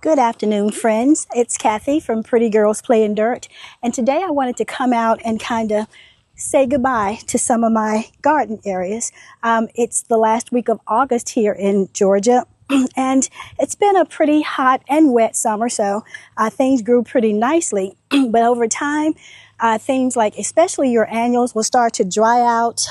Good afternoon, friends. It's Kathy from Pretty Girls Play in Dirt, and today I wanted to come out and kind of say goodbye to some of my garden areas. It's the last week of August here in Georgia, and it's been a pretty hot and wet summer, so things grew pretty nicely. But over time, things like especially your annuals will start to dry out,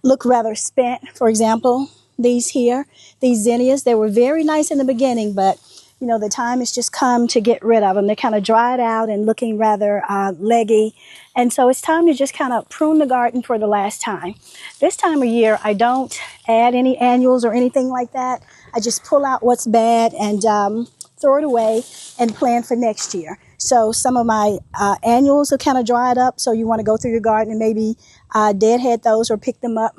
look rather spent. For example, these zinnias, they were very nice in the beginning, but you know, the time has just come to get rid of them. They're kind of dried out and looking rather leggy. And so it's time to just kind of prune the garden for the last time. This time of year, I don't add any annuals or anything like that. I just pull out what's bad and throw it away and plan for next year. So some of my annuals are kind of dried up, so you want to go through your garden and maybe deadhead those or pick them up.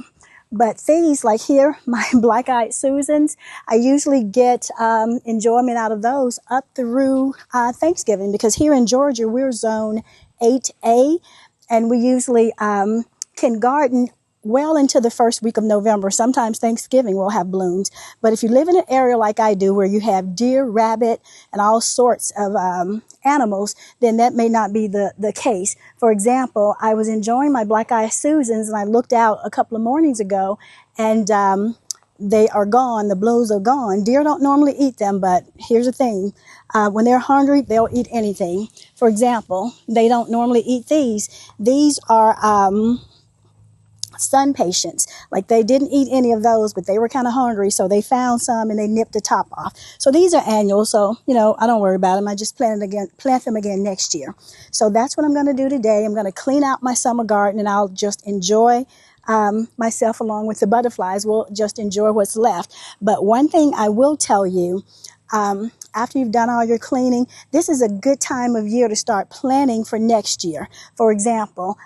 But these, like here, my black-eyed Susans, I usually get enjoyment out of those up through Thanksgiving, because here in Georgia, we're zone 8A, and we usually can garden well into the first week of November. Sometimes Thanksgiving will have blooms. But if you live in an area like I do, where you have deer, rabbit, and all sorts of animals, then that may not be the case. For example, I was enjoying my black-eyed Susans, and I looked out a couple of mornings ago, and they are gone. The blooms are gone. Deer don't normally eat them, but here's the thing. When they're hungry, they'll eat anything. For example, they don't normally eat these. These are sun patients. Like, they didn't eat any of those, but they were kind of hungry, so they found some and they nipped the top off. So these are annual, so you know, I don't worry about them. I just plant them again next year. So that's what I'm going to do today. I'm going to clean out my summer garden, and I'll just enjoy myself along with the butterflies. We'll just enjoy what's left. But one thing I will tell you, after you've done all your cleaning, this is a good time of year to start planning for next year. For example,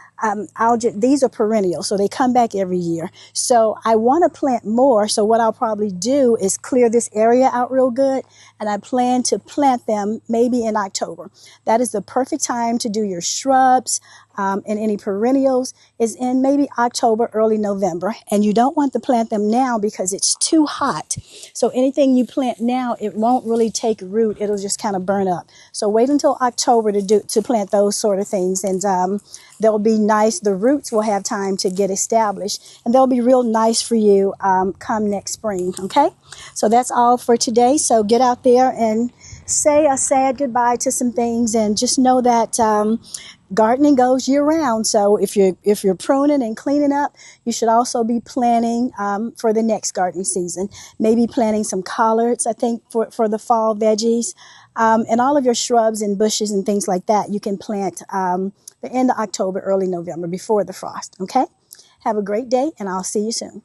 these are perennial, so they come back every year. So I want to plant more, so what I'll probably do is clear this area out real good, and I plan to plant them maybe in October. That is the perfect time to do your shrubs, and any perennials is in maybe October, early November. And you don't want to plant them now because it's too hot. So anything you plant now, it won't really take root. It'll just kind of burn up. So wait until October to plant those sort of things, and they'll be nice. The roots will have time to get established, and they'll be real nice for you come next spring. Okay, so that's all for today. So get out there and say a sad goodbye to some things, and just know that gardening goes year round. So if you're pruning and cleaning up, you should also be planning for the next gardening season. Maybe planting some collards, I think, for the fall veggies, and all of your shrubs and bushes and things like that. You can plant the end of October, early November, before the frost. Okay, have a great day, and I'll see you soon.